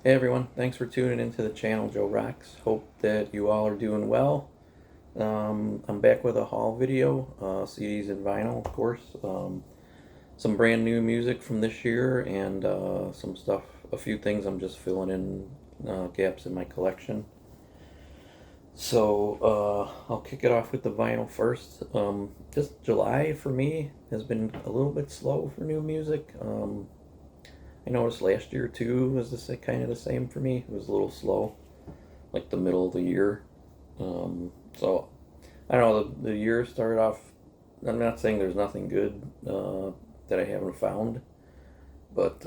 Hey everyone, thanks for tuning into the channel, Joe Rocks. Hope that you all are doing well. I'm back with a haul video, CDs and vinyl, of course. Some brand new music from this year and some stuff, a few things I'm just filling in gaps in my collection. So I'll kick it off with the vinyl first. Just July for me has been a little bit slow for new music. I noticed last year too was kind of the same for me. It was a little slow, like the middle of the year. So I don't know. The year started off. I'm not saying there's nothing good that I haven't found, but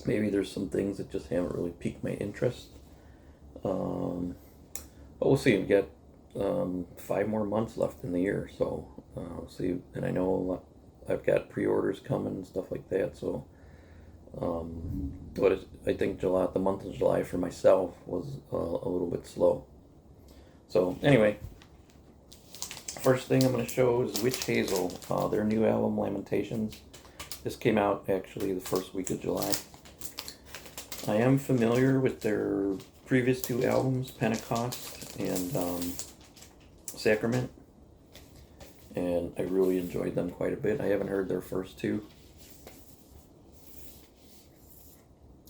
maybe there's some things that just haven't really piqued my interest. But we'll see. We got 5 more months left in the year, so we'll see. And I know I've got pre-orders coming and stuff like that. So, I think the month of July for myself was a little bit slow. So anyway, first thing I'm going to show is Witch Hazel, their new album Lamentations. This came out actually the first week of July. I am familiar with their previous 2 albums, Pentecost and Sacrament, and I really enjoyed them quite a bit. I haven't heard their first 2.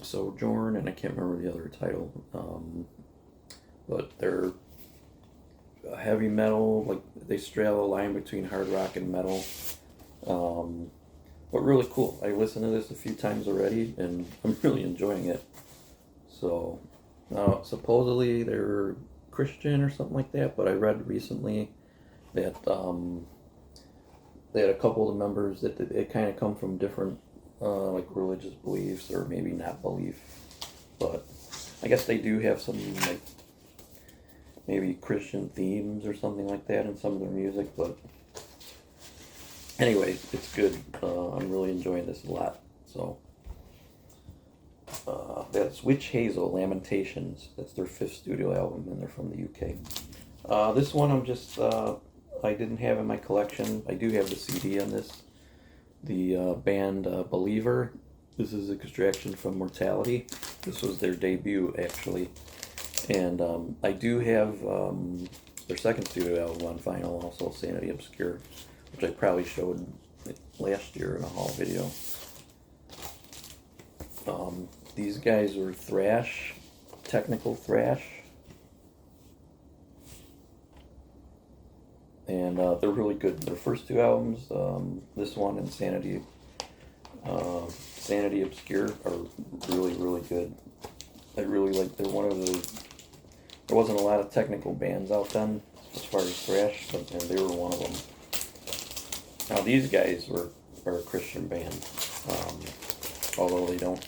Sojourn, and I can't remember the other title, but they're heavy metal, like they straddle a line between hard rock and metal, but really cool. I listened to this a few times already, and I'm really enjoying it. So, supposedly they're Christian or something like that, but I read recently that they had a couple of the members that they kind of come from different like religious beliefs, or maybe not belief, but I guess they do have some like maybe Christian themes or something like that in some of their music. But anyway, it's good. I'm really enjoying this a lot. So that's Witch Hazel, Lamentations. That's their 5th studio album, and they're from the UK. This one I didn't have in my collection. I do have the CD on this. The band Believer. This is Extraction from Mortality. This was their debut, actually. And I do have their 2nd studio album on vinyl, also Sanity Obscure, which I probably showed last year in a haul video. These guys are thrash, technical thrash. And they're really good. Their first 2 albums, this one and Sanity Obscure, are really, really good. I really like. They're one of the. There wasn't a lot of technical bands out then as far as thrash, and they were one of them. Now these guys are a Christian band, although they don't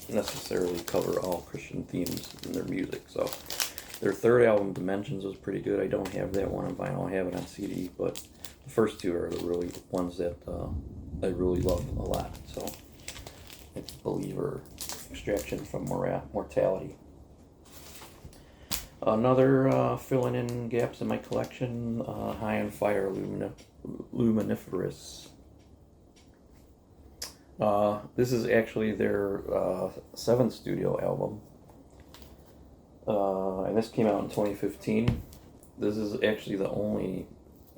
necessarily cover all Christian themes in their music. So. Their 3rd album, Dimensions, was pretty good. I don't have that one on vinyl. I have it on CD, but the first 2 are the really ones that I really love a lot. So, it's Believer, Extraction from Mortality. Another filling in gaps in my collection, High on Fire, Luminiferous. This is actually their 7th studio album. And this came out in 2015. This is actually the only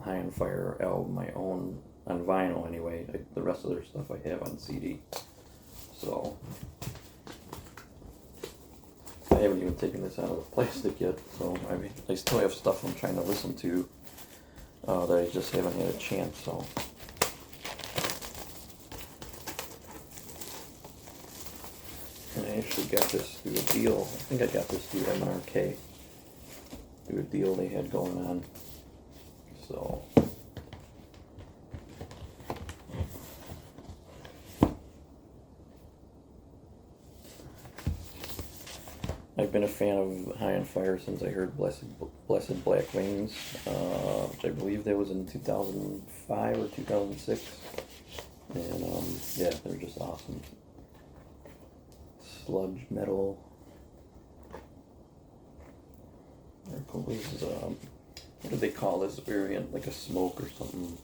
High on Fire album I own on vinyl anyway. The rest of their stuff I have on CD. So, I haven't even taken this out of the plastic yet. So, I mean, I still have stuff I'm trying to listen to that I just haven't had a chance. So, and I actually got this through a deal. I think I got this through MRK. Through a deal they had going on. So. I've been a fan of High on Fire since I heard Blessed Black Wings, which I believe that was in 2005 or 2006. And yeah, they're just awesome. Sludge metal. This is what do they call this variant? Like a smoke or something?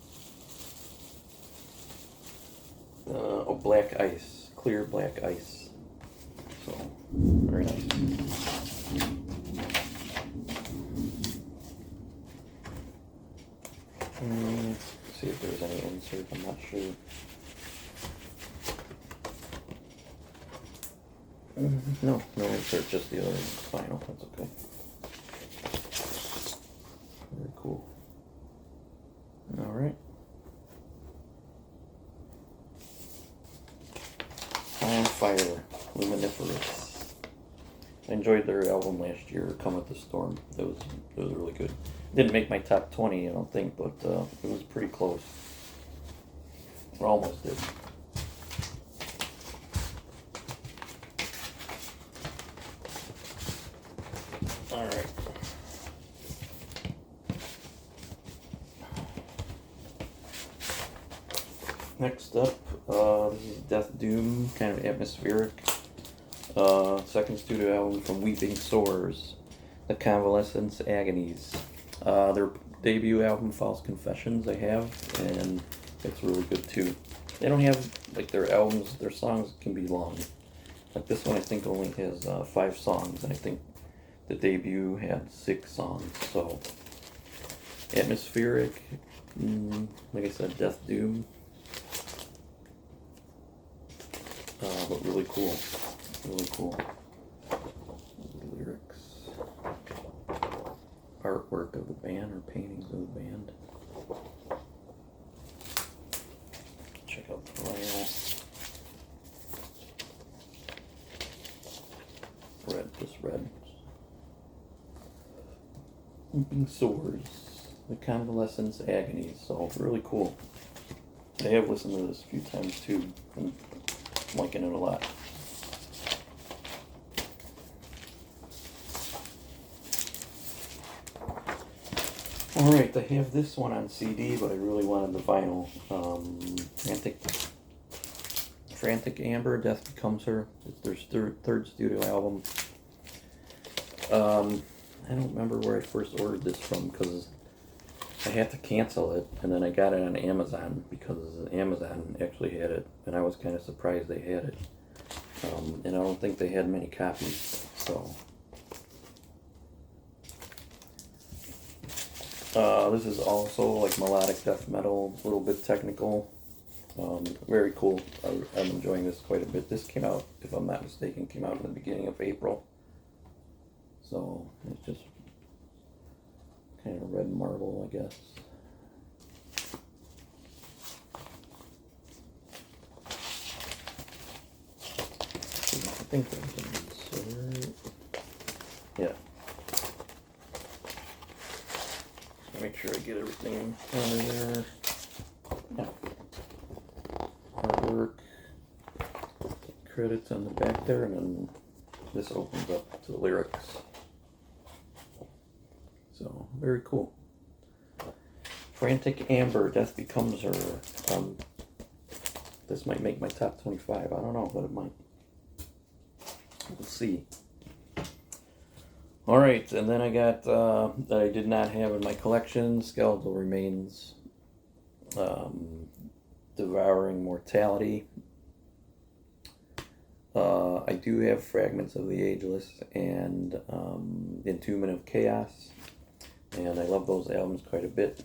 Oh, black ice, clear black ice. Very nice. Let's see if there's any insert. I'm not sure. No insert, just the other vinyl. That's okay. Very cool. All right. On Fire, Luminiferous. I enjoyed their album last year, Come with the Storm. It was really good. Didn't make my top 20, I don't think, but it was pretty close. Or almost did. All right. Next up, this is Death Doom, kind of atmospheric. Second studio album from Weeping Sores, The Convalescence Agonies. Their debut album, False Confessions, I have, and it's really good too. They don't have, like, their albums, their songs can be long. Like this one I think only has 5 songs, and I think the debut had 6 songs, so atmospheric, like I said, Death Doom. But really cool. Really cool. Lyrics. Artwork of the band, or paintings of the band. Check out the vinyl. This red. Weeping Sores. The Convalescence Agonies. So, really cool. I have listened to this a few times too. I'm liking it a lot. Alright, I have this one on CD, but I really wanted the vinyl. Frantic Amber, Death Becomes Her. It's their third studio album. I don't remember where I first ordered this from, because I had to cancel it, and then I got it on Amazon, because Amazon actually had it, and I was kind of surprised they had it. And I don't think they had many copies, so... this is also like melodic death metal, a little bit technical. Very cool. I'm enjoying this quite a bit. This came out, if I'm not mistaken, came out in the beginning of April. So it's just kind of red marble, I guess. I think there's an insert. Yeah. Make sure I get everything out of there. Yeah. Artwork. Credits on the back there, and then this opens up to the lyrics. So, very cool. Frantic Amber, Death Becomes Her. This might make my top 25. I don't know, but it might. We'll see. Alright, and then I got, that I did not have in my collection, Skeletal Remains, Devouring Mortality. I do have Fragments of the Ageless and Entombment of Chaos, and I love those albums quite a bit.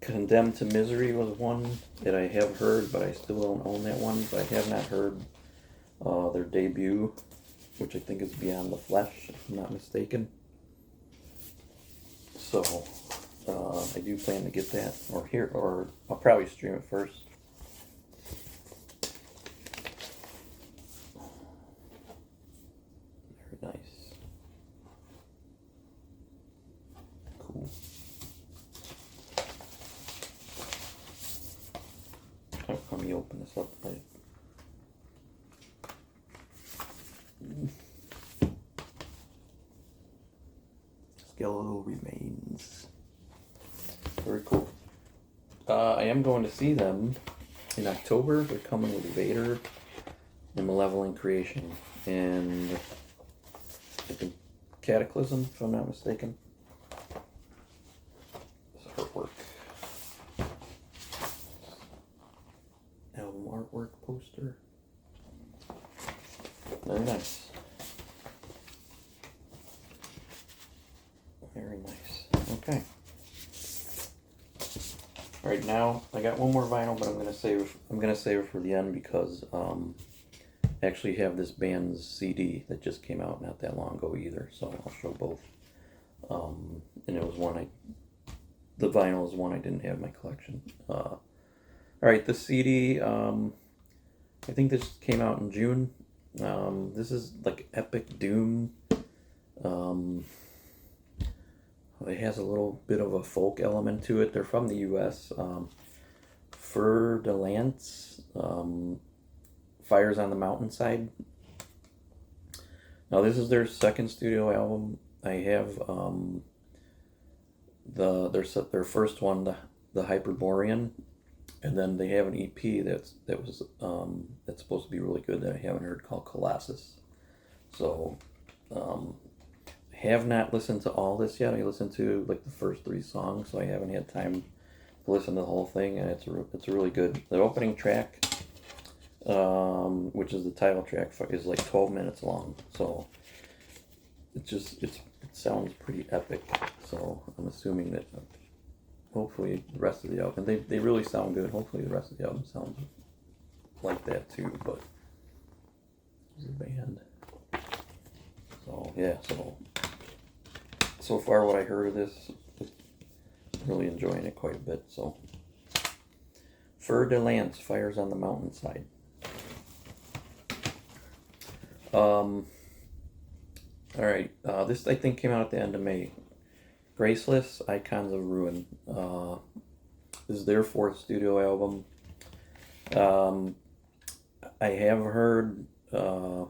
Condemned to Misery was one that I have heard, but I still don't own that one, but I have not heard their debut, which I think is Beyond the Flesh, if I'm not mistaken. So, I do plan to get that, or I'll probably stream it first. Very nice. Cool. Oh, let me open this up. Skeletal Remains. Very cool. I am going to see them in October. They're coming with Vader and Malevolent Creation, and I think Cataclysm, if I'm not mistaken. This artwork. Album artwork poster. Very nice. Very nice. Okay. All right, now I got one more vinyl, but I'm gonna save it for the end because I actually have this band's CD that just came out not that long ago either, so I'll show both. And it was the vinyl is one I didn't have in my collection. All right, the CD. I think this came out in June. This is like epic doom. It has a little bit of a folk element to it. They're from the U.S. Fer de Lance, Fires on the Mountainside. Now this is their second studio album. I have their first one, the Hyperborean, and then they have an EP that's supposed to be really good that I haven't heard called Colossus. So have not listened to all this yet. I listened to like the first 3 songs, so I haven't had time to listen to the whole thing, and it's really good. The opening track, which is the title track, is like 12 minutes long, so it sounds pretty epic. So I'm assuming that hopefully the rest of the album, they really sound good. Hopefully the rest of the album sounds like that too. But there's a band. So yeah, so far what I heard of this, really enjoying it quite a bit. So Fer de Lance, Fires on the Mountainside. All right, this I think came out at the end of May. Graceless, Icons of Ruin. This is their 4th studio album. I have heard, I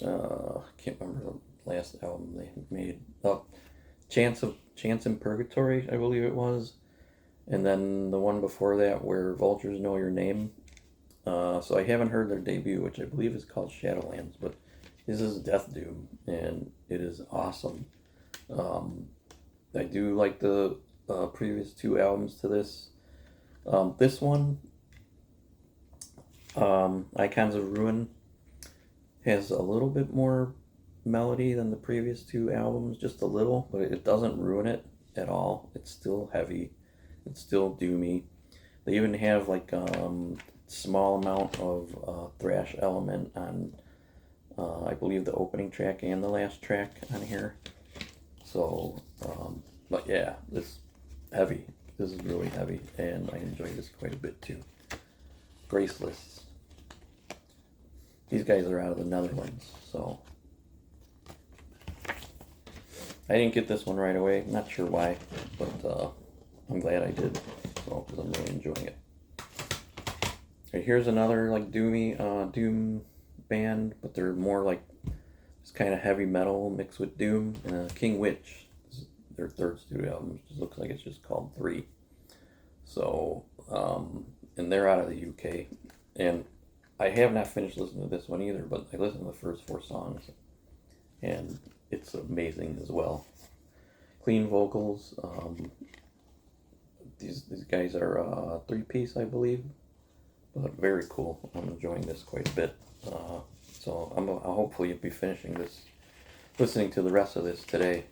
can't remember the last album they made. Chance in Purgatory, I believe it was. And then the one before that, Where Vultures Know Your Name. So I haven't heard their debut, which I believe is called Shadowlands, but this is Death Doom, and it is awesome. I do like the previous 2 albums to this. This one, Icons of Ruin, has a little bit more melody than the previous 2 albums, just a little, but it doesn't ruin it at all. It's still heavy. It's still doomy. They even have like small amount of thrash element on I believe the opening track and the last track on here. So but yeah, this is really heavy, and I enjoy this quite a bit too. Graceless. These guys are out of the Netherlands, so I didn't get this one right away. Not sure why, but I'm glad I did, so because I'm really enjoying it. Okay, here's another like doomy doom band, but they're more like it's kind of heavy metal mixed with doom. King Witch, this is their 3rd studio album. It looks like it's just called 3. So and they're out of the UK, and I have not finished listening to this one either, but I listened to the first 4 songs, and it's amazing as well. Clean vocals. These guys are a 3-piece, I believe, but very cool. I'm enjoying this quite a bit. So I'll hopefully be finishing this, listening to the rest of this today.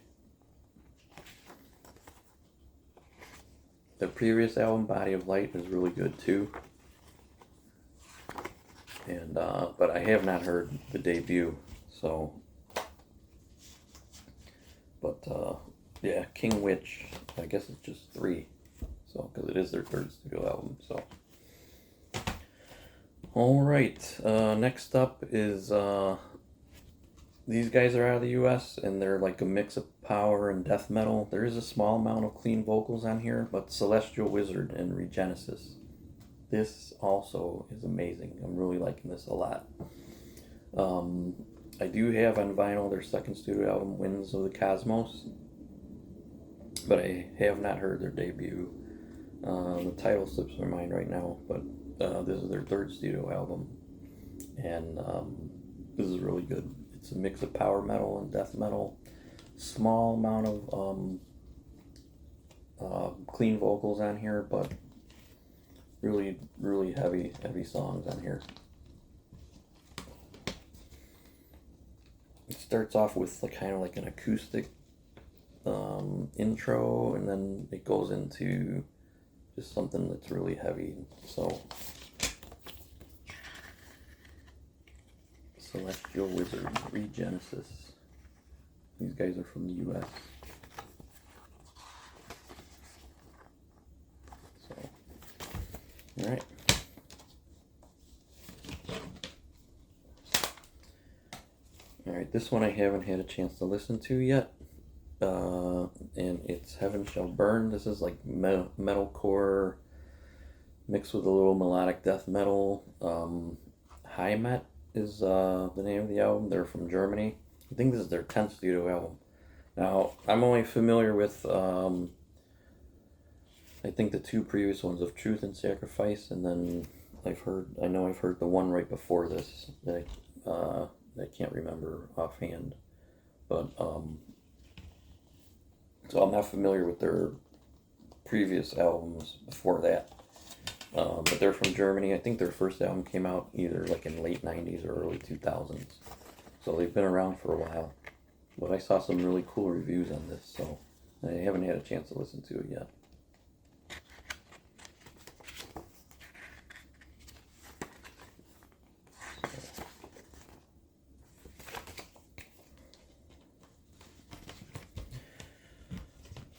The previous album, Body of Light, is really good too. And but I have not heard the debut, so. But yeah, King Witch, I guess it's just 3, so because it is their 3rd studio album. So. All right, next up is these guys are out of the U.S. and they're like a mix of power and death metal. There is a small amount of clean vocals on here, but Celestial Wizard and Regenesis. This also is amazing. I'm really liking this a lot. I do have on vinyl their 2nd studio album, Winds of the Cosmos, but I have not heard their debut. The title slips my mind right now, but this is their 3rd studio album, and this is really good. It's a mix of power metal and death metal. Small amount of clean vocals on here, but really, really heavy songs on here. it starts off with like kind of like an acoustic intro, and then it goes into just something that's really heavy. So, Celestial Wizard, Regenesis. These guys are from the U.S. So, all right. All right, this one I haven't had a chance to listen to yet. And it's Heaven Shall Burn. This is like metalcore mixed with a little melodic death metal. High Met is the name of the album. They're from Germany. I think this is their 10th studio album. Now, I'm only familiar with, I think the two previous ones of Truth and Sacrifice, and then I know I've heard the one right before this that I can't remember offhand. But, so I'm not familiar with their previous albums before that. But they're from Germany. I think their first album came out either like in late 90s or early 2000s. So they've been around for a while. But I saw some really cool reviews on this, so I haven't had a chance to listen to it yet.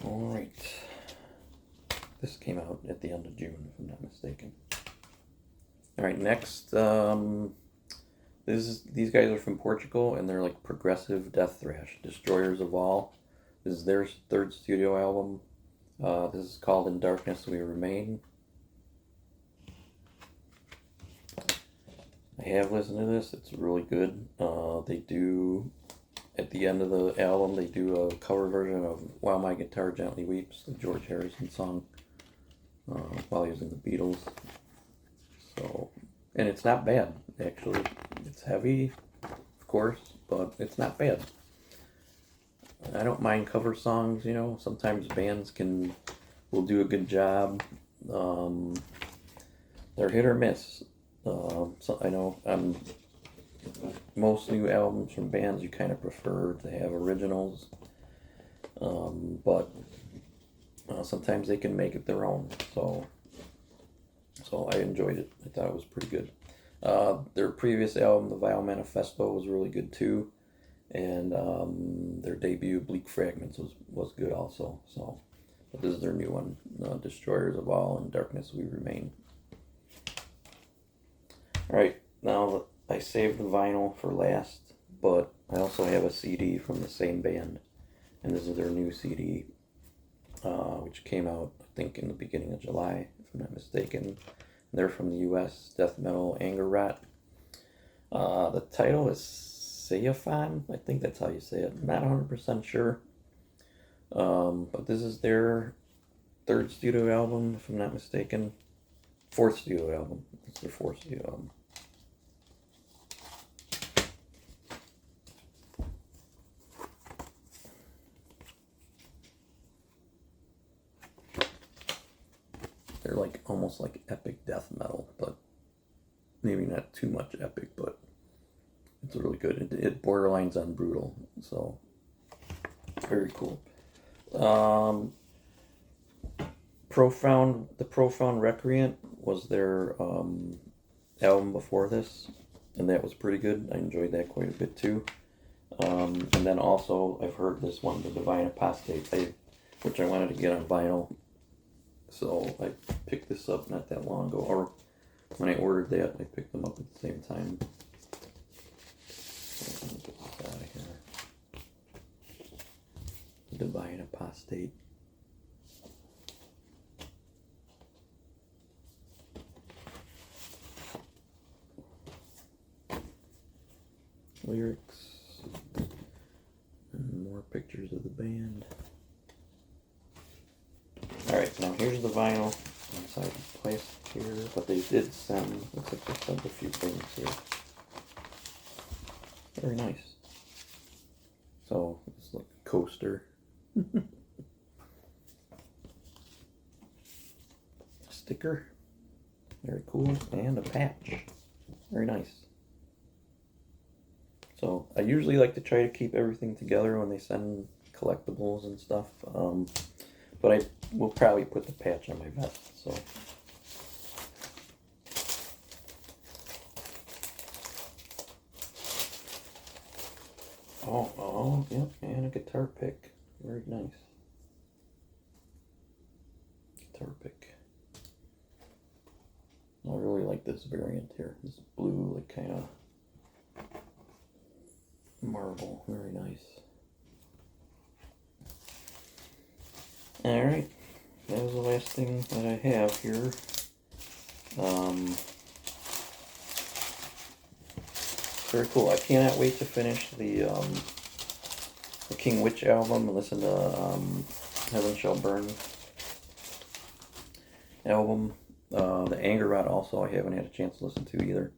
Alright. This came out at the end of June, if I'm not mistaken. Alright, next, these guys are from Portugal, and they're like progressive death thrash. Destroyers of All. This is their third studio album. This is called In Darkness We Remain. I have listened to this. It's really good. They do, at the end of the album, they do a cover version of While My Guitar Gently Weeps, the George Harrison song, while he was in the Beatles. So, and it's not bad, actually. It's heavy, of course, but it's not bad. I don't mind cover songs, you know. Sometimes bands will do a good job. They're hit or miss. So I know most new albums from bands you kind of prefer to have originals, but sometimes they can make it their own. So I enjoyed it. I thought it was pretty good. Their previous album, The Vile Manifesto, was really good too, and their debut, Bleak Fragments, was good also. So, but this is their new one, Destroyers of All, In Darkness We Remain. Alright, now I saved the vinyl for last, but I also have a CD from the same band, and this is their new CD, which came out, I think, in the beginning of July, if I'm not mistaken. They're from the U.S., death metal Angerot. The title is Seophon, I think that's how you say it. I'm not 100% sure, but this is their third studio album, if I'm not mistaken. Fourth studio album. It's their fourth studio album. They're like almost like epic death metal, but maybe not too much epic, but it's really good. It borderlines on brutal, so very cool. The Profound Recreant was their album before this, and that was pretty good. I enjoyed that quite a bit too. And then also I've heard this one, The Divine Apostate, which I wanted to get on vinyl. So I picked this up not that long ago, or when I ordered that, I picked them up at the same time. So let me get this out of here. Divine Apostate. Lyrics and more pictures of the band. Alright, now here's the vinyl inside the plastic here, but they did send, looks like they sent a few things here. Very nice. So, it's like a coaster. Sticker. Very cool. And a patch. Very nice. So I usually like to try to keep everything together when they send collectibles and stuff. But I will probably put the patch on my vest. So. Oh, yep, and a guitar pick. Very nice. Guitar pick. I really like this variant here. This blue, like kind of marble. Very nice. Alright, that was the last thing that I have here. Very cool. I cannot wait to finish the King Witch album and listen to Heaven Shall Burn album. The Angerot also I haven't had a chance to listen to either.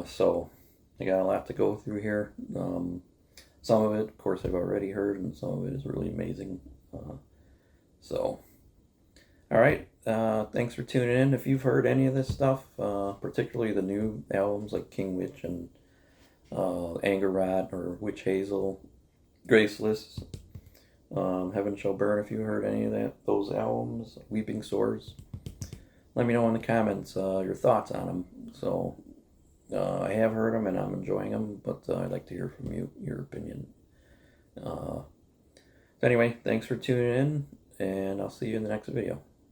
So I got a lot to go through here. Some of it, of course, I've already heard, and some of it is really amazing. So, all right. Thanks for tuning in. If you've heard any of this stuff, particularly the new albums like King Witch and Angerot or Witch Hazel, Graceless, Heaven Shall Burn, if you heard any of those albums, Weeping Sores, let me know in the comments your thoughts on them. So, I have heard them and I'm enjoying them, but I'd like to hear from you, your opinion. So anyway, thanks for tuning in, and I'll see you in the next video.